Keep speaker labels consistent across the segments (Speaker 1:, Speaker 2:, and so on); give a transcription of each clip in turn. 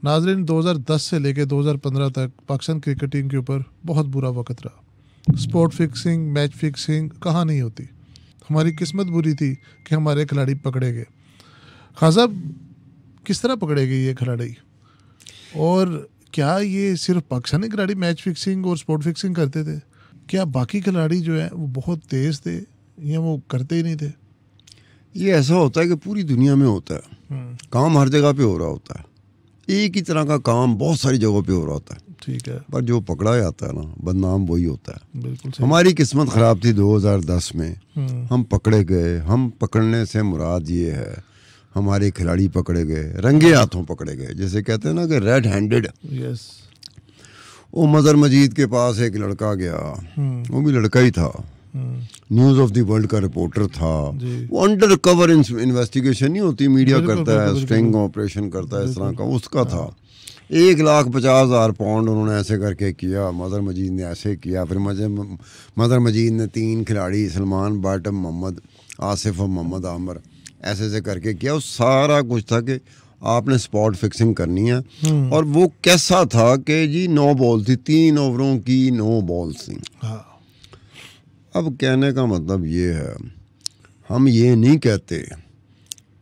Speaker 1: नाज़रीन, 2010 से लेकर 2015 तक पाकिस्तान क्रिकेट टीम के ऊपर बहुत बुरा वक्त रहा। स्पॉट फिक्सिंग, मैच फिक्सिंग कहाँ नहीं होती। हमारी किस्मत बुरी थी कि हमारे खिलाड़ी पकड़े गए। खान साहब, किस तरह पकड़े गए ये खिलाड़ी, और क्या ये सिर्फ पाकिस्तानी खिलाड़ी मैच फिक्सिंग और स्पॉट फिक्सिंग करते थे? क्या बाकी खिलाड़ी जो है वो बहुत तेज़ थे या वो करते ही नहीं थे?
Speaker 2: ये ऐसा होता है कि पूरी दुनिया में होता है, काम हर जगह पे हो रहा होता है, एक ही तरह का काम बहुत सारी जगहों पे हो रहा होता है।
Speaker 1: ठीक है,
Speaker 2: पर जो पकड़ा जाता है ना, बदनाम वही होता है।
Speaker 1: बिल्कुल सही।
Speaker 2: हमारी किस्मत ख़राब थी 2010 में, हम पकड़े गए। हम पकड़ने से मुराद ये है, हमारे खिलाड़ी पकड़े गए, रंगे हाथों पकड़े गए, जैसे कहते हैं ना कि रेड हैंडेड।
Speaker 1: यस।
Speaker 2: वो मज़र मजीद के पास एक लड़का गया, वो भी लड़का ही था, न्यूज़ ऑफ द वर्ल्ड का रिपोर्टर था। वो अंडर कवर इन्वेस्टिगेशन नहीं होती, मीडिया करता है, स्ट्रिंग ऑपरेशन करता है, इस तरह का उसका था। 1,50,000 पाउंड उन्होंने ऐसे करके किया, मदर मजीद ने ऐसे किया। फिर मदर मजीद ने 3 खिलाड़ी, सलमान बट, मोहम्मद आसिफ और मोहम्मद आमिर, ऐसे ऐसे करके किया। वो सारा कुछ था कि आपने स्पॉट फिक्सिंग करनी है। और वो कैसा था कि जी 9 बॉल थी, 3 ओवरों की 9 बॉल्स थी। अब कहने का मतलब ये है, हम ये नहीं कहते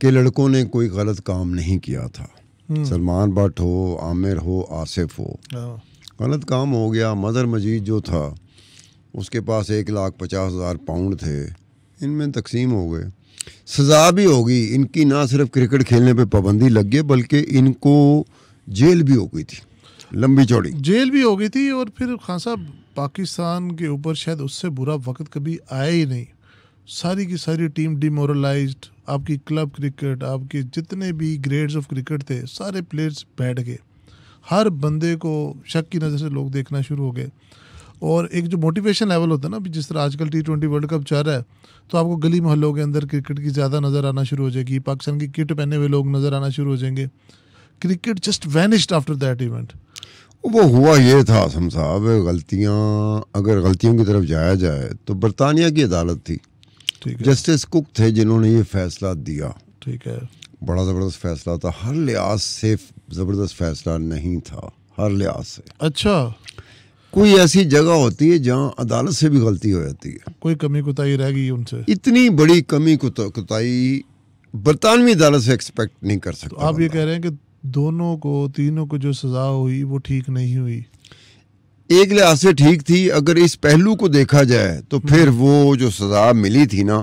Speaker 2: कि लड़कों ने कोई गलत काम नहीं किया था। सलमान बट हो, आमिर हो, आसिफ हो, गलत काम हो गया। मदर मजीद जो था उसके पास 1,50,000 पाउंड थे, इनमें तकसीम हो गए, सज़ा भी होगी इनकी। ना सिर्फ क्रिकेट खेलने पे पाबंदी लग गई, बल्कि इनको जेल भी हो गई थी, लंबी चौड़ी
Speaker 1: जेल भी हो गई थी। और फिर खान साहब, पाकिस्तान के ऊपर शायद उससे बुरा वक्त कभी आया ही नहीं। सारी की सारी टीम डिमोरलाइज्ड, आपकी क्लब क्रिकेट, आपके जितने भी ग्रेड्स ऑफ क्रिकेट थे, सारे प्लेयर्स बैठ गए। हर बंदे को शक की नज़र से लोग देखना शुरू हो गए। और एक जो मोटिवेशन लेवल होता है ना, जिस तरह आजकल T20 वर्ल्ड कप चल रहा है, तो आपको गली मोहल्लों के अंदर क्रिकेट की ज़्यादा नज़र आना शुरू हो जाएगी। पाकिस्तान की किट पहने हुए लोग नज़र आना शुरू हो जाएंगे। Cricket just vanished after that event.
Speaker 2: वो हुआ ये था आसम साहब, अगर गलतियों की तरफ जाया जाए तो बरतानिया की अदालत थी, जस्टिस कुक थे जिन्होंने ये फैसला दिया।
Speaker 1: ठीक है,
Speaker 2: बड़ा ज़बरदस्त फैसला था, हर लिहाज से ज़बरदस्त फैसला नहीं था, हर लिहाज से।
Speaker 1: अच्छा,
Speaker 2: कोई ऐसी जगह होती है जहाँ अदालत से भी गलती हो जाती है,
Speaker 1: कोई कमी कुताही रह गई उनसे।
Speaker 2: इतनी बड़ी कमी कुताही बरतानवी अदालत से एक्सपेक्ट नहीं कर सकता।
Speaker 1: तो आप ये कह रहे हैं कि दोनों को, तीनों को जो सज़ा हुई वो ठीक नहीं हुई?
Speaker 2: एक लिहाज से ठीक थी। अगर इस पहलू को देखा जाए तो फिर वो जो सज़ा मिली थी ना,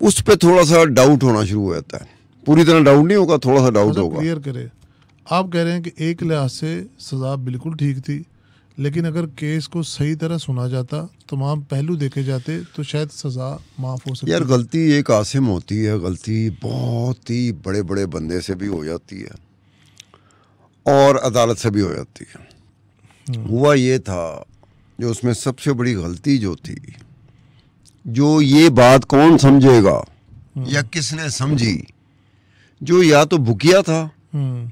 Speaker 2: उस पर थोड़ा सा डाउट होना शुरू हो जाता है। पूरी तरह डाउट नहीं होगा, थोड़ा सा डाउट होगा।
Speaker 1: क्लियर करें, आप कह रहे हैं कि एक लिहाज से सज़ा बिल्कुल ठीक थी, लेकिन अगर केस को सही तरह सुना जाता, तमाम पहलू देखे जाते, तो शायद सज़ा माफ़ हो सकती।
Speaker 2: यार गलती एक आसिम होती है, गलती बहुत ही बड़े बड़े बंदे से भी हो जाती है और अदालत से भी हो जाती है। हुआ ये था, जो उसमें सबसे बड़ी गलती जो थी, जो ये बात कौन समझेगा या किसने समझी, जो या तो बुकिया था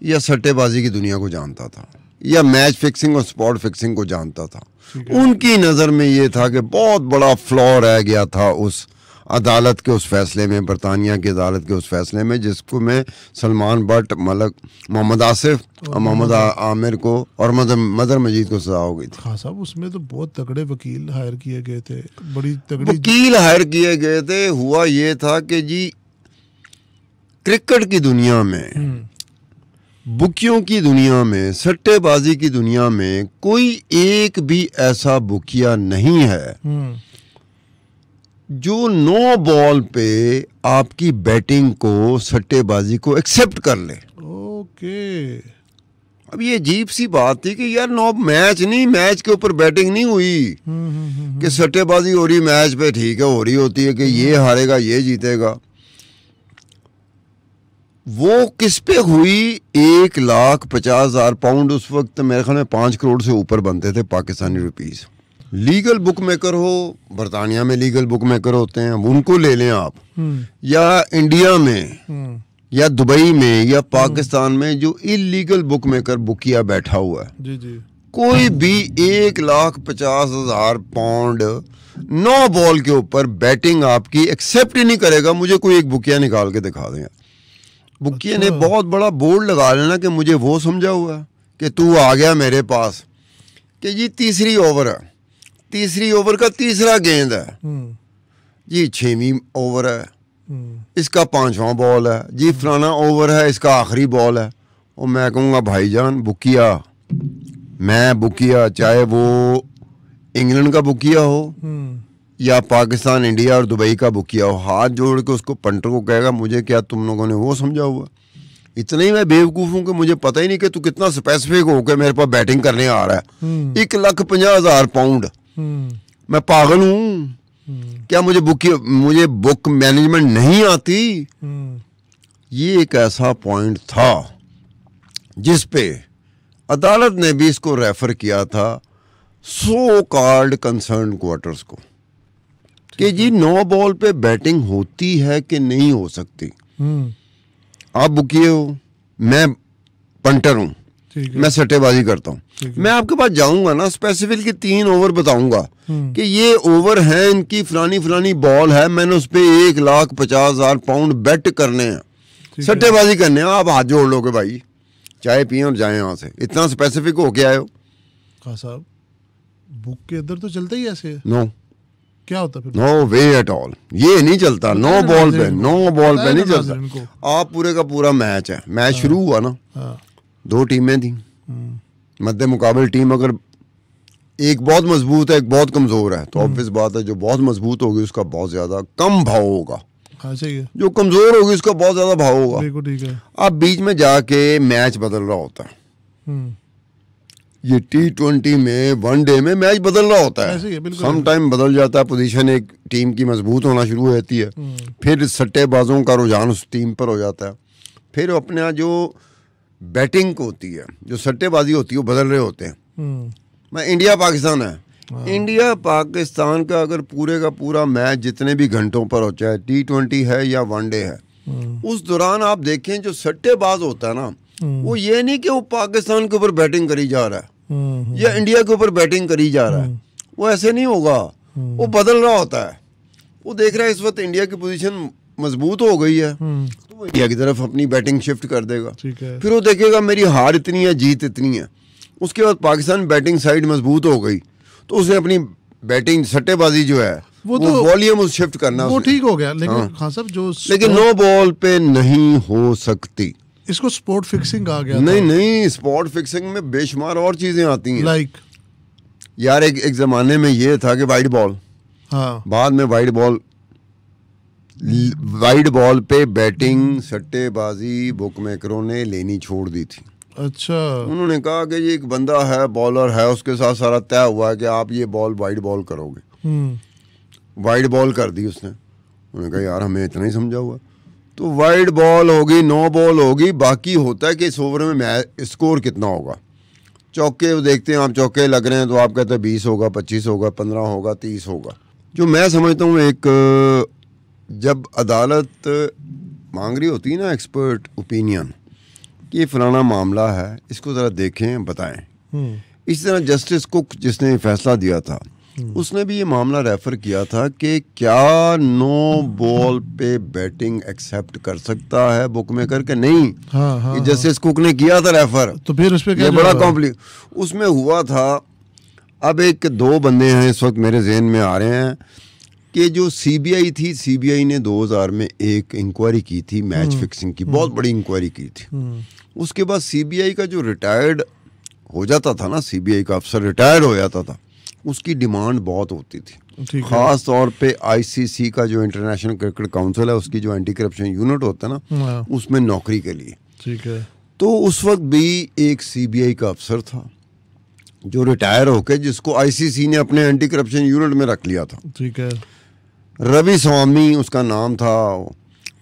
Speaker 2: या सट्टेबाजी की दुनिया को जानता था या मैच फिक्सिंग और स्पॉट फिक्सिंग को जानता था, उनकी नज़र में ये था कि बहुत बड़ा फ्लॉ रह गया था उस अदालत के उस फैसले में, बरतानिया की अदालत के उस फैसले में, जिसको में सलमान बट, मोहम्मद आसिफ और मोहम्मद आमिर को और मदर मजीद को सजा हो गई थी।
Speaker 1: हाँ साहब, उसमें तो बहुत तगड़े वकील हायर किए गए थे, बड़ी तगड़ी
Speaker 2: वकील हायर किए गए थे। हुआ ये था कि जी क्रिकेट की दुनिया में, बुकियों की दुनिया में, सट्टेबाजी की दुनिया में कोई एक भी ऐसा बुकिया नहीं है जो 9 बॉल पे आपकी बैटिंग को, सट्टेबाजी को एक्सेप्ट कर ले।
Speaker 1: ओके।
Speaker 2: अब ये अजीब सी बात थी कि यार 9 मैच नहीं, मैच के ऊपर बैटिंग नहीं हुई कि सट्टेबाजी हो रही मैच पे, ठीक है, हो रही होती है कि ये हारेगा ये जीतेगा। वो किस पे हुई? 1,50,000 पाउंड उस वक्त मेरे ख्याल में 5 करोड़ से ऊपर बनते थे Pakistani rupees. Legal book maker हो, बरतानिया में लीगल बुक मेकर होते हैं, उनको ले लें आप, या इंडिया में या दुबई में या पाकिस्तान में जो इलीगल बुक मेकर बुकिया बैठा हुआ है,
Speaker 1: जी जी,
Speaker 2: कोई भी 1,50,000 पाउंड 9 बॉल के ऊपर बैटिंग आपकी एक्सेप्ट ही नहीं करेगा। मुझे कोई एक बुकिया निकाल के दिखा दें, बुकिया ने बहुत बड़ा बोर्ड लगा लेना कि मुझे वो समझा हुआ है कि तू आ गया मेरे पास कि जी तीसरी ओवर है, तीसरी ओवर का तीसरा गेंद है जी, 6वीं ओवर है, इसका 5वां बॉल है जी, फलाना ओवर है, इसका आखिरी बॉल है। और मैं कहूँगा भाईजान बुकिया, मैं बुकिया, चाहे वो इंग्लैंड का बुकिया हो या पाकिस्तान, इंडिया और दुबई का बुकिया हो, हाथ जोड़ के उसको पंटर को कहेगा मुझे क्या तुम लोगों ने वो समझा हुआ। इतना ही मैं बेवकूफ़ हूँ कि मुझे पता ही नहीं कि तू कितना स्पेसिफिक हो के मेरे पास बैटिंग करने आ रहा है। 1,50,000 पाउंड, मैं पागल हूँ क्या? मुझे बुक मैनेजमेंट नहीं आती? ये एक ऐसा पॉइंट था जिस पे अदालत ने भी इसको रेफर किया था सो कॉल्ड कंसर्न क्वार्टर्स को कि जी 9 बॉल पे बैटिंग होती है कि नहीं हो सकती। आप बुकिए हो, मैं पंटर हूँ, मैं सट्टेबाजी करता हूँ, मैं आपके पास जाऊंगा ना, स्पेसिफिक की 3 ओवर बताऊंगा कि ये ओवर है, इनकी फलानी फलानी बॉल है, मैंने उस पर 1,50,000 पाउंड बेट करने हैं, सट्टेबाजी करने हैं। आप हाथ जोड़ लोगे भाई, चाय पिए और जाए यहाँ से, इतना स्पेसिफिक हो के आए हो।
Speaker 1: कहा साहब बुक के अंदर तो चलता ही ऐसे है।
Speaker 2: नो,
Speaker 1: क्या होता फिर?
Speaker 2: नो वे एट ऑल, ये नहीं चलता। 9 बॉल पे नहीं चलता। आप पूरे का पूरा मैच है, मैच शुरू हुआ ना, 2 टीमें थी, मध्य मुकाबल टीम अगर एक बहुत मजबूत है, एक बहुत कमजोर है, तो ऑब्वियस बात है जो बहुत मजबूत होगी उसका बहुत ज्यादा कम भाव होगा, जो कमजोर होगी उसका बहुत ज्यादा भाव होगा।
Speaker 1: ठीक है।
Speaker 2: अब बीच में जाके मैच बदल रहा होता है। ये T20 में, वनडे में मैच बदल रहा होता है, सम टाइम बदल जाता है, पोजीशन एक टीम की मजबूत होना शुरू हो जाती है, फिर सट्टेबाजों का रुझान उस टीम पर हो जाता है, फिर अपने यहाँ जो बैटिंग होती है, जो सट्टेबाजी होती है, वो बदल रहे होते हैं। मैं इंडिया पाकिस्तान है, इंडिया पाकिस्तान का अगर पूरे का पूरा मैच जितने भी घंटों पर हो, चाहे T20 है या वनडे है, उस दौरान आप देखें जो सट्टेबाज होता है ना, वो ये नहीं कि वो पाकिस्तान के ऊपर बैटिंग करी जा रहा है या इंडिया के ऊपर बैटिंग करी जा रहा है, वो ऐसे नहीं होगा, वो बदल रहा होता है। वो देख रहा है इस वक्त इंडिया की पोजीशन मजबूत हो गई है, तो वो इंडिया की तरफ अपनी बैटिंग शिफ्ट कर देगा। फिर वो देखेगा मेरी हार इतनी है, जीत इतनी है, उसके बाद पाकिस्तान बैटिंग साइड मजबूत हो गई, तो उसने अपनी बैटिंग सट्टेबाजी जो है वो वॉल्यूम शिफ्ट करना,
Speaker 1: वो ठीक हो गया। लेकिन खान साहब
Speaker 2: लेकिन 9 बॉल पे नहीं हो सकती।
Speaker 1: इसको स्पॉट फिक्सिंग आ गया।
Speaker 2: नहीं, स्पॉट फिक्सिंग में बेशुमार और चीजें आती हैं।
Speaker 1: लाइक
Speaker 2: यार एक जमाने में ये था कि वाइड बॉल, बाद में वाइड बॉल पे बैटिंग सट्टेबाजी बुकमेकरों ने लेनी छोड़ दी थी।
Speaker 1: अच्छा, उन्होंने
Speaker 2: कहा कि ये एक बंदा है, बॉलर है, उसके साथ सारा तय हुआ है कि आप ये बॉल वाइड बॉल करोगे। वाइड बॉल कर दी उसने। उन्होंने कहा यार हमें इतना ही समझा हुआ, तो वाइड बॉल होगी, 9 बॉल होगी, बाकी होता है कि इस ओवर में मैच स्कोर कितना होगा। चौके देखते हैं आप, चौके लग रहे हैं तो आप कहते हैं 20 होगा, 25 होगा, 15 होगा, 30 होगा। जो मैं समझता हूँ एक जब अदालत मांग रही होती है ना एक्सपर्ट ओपिनियन कि ये फलाना मामला है, इसको ज़रा देखें, बताएं। इस तरह जस्टिस कुक जिसने फैसला दिया था, उसने भी ये मामला रेफर किया था कि क्या 9 बॉल पे बैटिंग एक्सेप्ट कर सकता है बुकमेकर के नहीं। जस्टिस कुक ने किया था रेफर,
Speaker 1: तो फिर उस पे क्या
Speaker 2: बड़ा कॉम्प्लिकेट उसमें हुआ था। अब 2 बंदे हैं इस वक्त मेरे जहन में आ रहे हैं कि जो CBI थी, CBI ने 2000 में एक इंक्वायरी की थी मैच फिक्सिंग की, बहुत बड़ी इंक्वायरी की थी। उसके बाद CBI का जो रिटायर्ड हो जाता था ना, CBI का अफसर रिटायर्ड हो जाता था, उसकी डिमांड बहुत होती थी, खास तौर पे ICC का जो इंटरनेशनल क्रिकेट काउंसिल है, उसकी जो एंटी करप्शन यूनिट होता है ना, उसमें नौकरी के लिए।
Speaker 1: ठीक है।
Speaker 2: तो उस वक्त भी एक CBI का अफसर था जो रिटायर होके, जिसको ICC ने अपने एंटी करप्शन यूनिट में रख लिया था।
Speaker 1: ठीक है।
Speaker 2: रवि स्वामी उसका नाम था।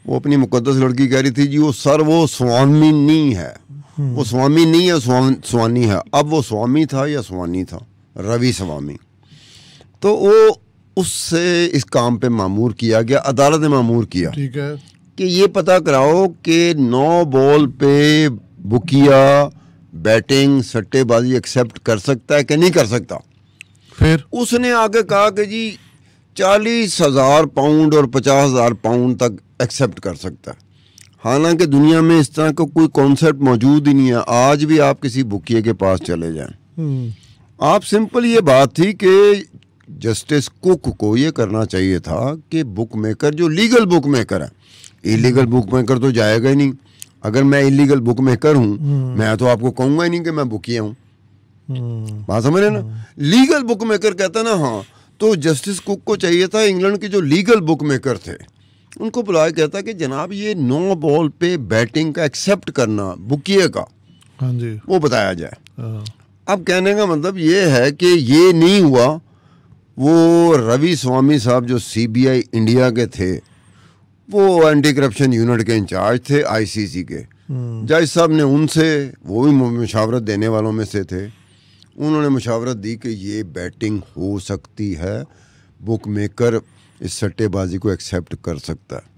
Speaker 2: वो अपनी मुकद्दस लड़की कह रही थी जी वो स्वामी नहीं है, वो स्वामी नहीं है, स्वानी है। अब वो स्वामी था या स्वानी था, रवि स्वामी। तो वो उससे इस काम पे मामूर किया गया, अदालत ने मामूर किया।
Speaker 1: ठीक है।
Speaker 2: कि ये पता कराओ कि 9 बॉल पे बुकिया बैटिंग सट्टेबाजी एक्सेप्ट कर सकता है कि नहीं कर सकता।
Speaker 1: फिर
Speaker 2: उसने आगे कहा कि जी 40,000 पाउंड और 50,000 पाउंड तक एक्सेप्ट कर सकता है। हालांकि दुनिया में इस तरह का कोई कॉन्सेप्ट मौजूद ही नहीं है। आज भी आप किसी बुकिए के पास चले जाएं, आप सिंपल ये बात थी कि जस्टिस कुक को ये करना चाहिए था कि बुक मेकर जो लीगल बुक मेकर है, इलीगल बुक मेकर तो जाएगा ही नहीं। अगर मैं इलीगल बुक मेकर हूँ मैं तो आपको कहूँगा ही नहीं कि मैं बुकिया हूँ, बात समझ रहे ना। लीगल बुक मेकर कहता ना, हाँ, तो जस्टिस कुक को चाहिए था इंग्लैंड के जो लीगल बुक मेकर थे उनको बुलाया, कहता कि जनाब ये 9 बॉल पे बैटिंग का एक्सेप्ट करना बुकिए का,
Speaker 1: हाँ जी,
Speaker 2: वो बताया जाए। अब कहने का मतलब ये है कि ये नहीं हुआ। वो रवि स्वामी साहब जो CBI इंडिया के थे, वो एंटी करप्शन यूनिट के इंचार्ज थे ICC के, जज साहब ने उनसे, वो भी मशावरत देने वालों में से थे, उन्होंने मशावरत दी कि ये बैटिंग हो सकती है, बुक मेकर इस सट्टेबाजी को एक्सेप्ट कर सकता है।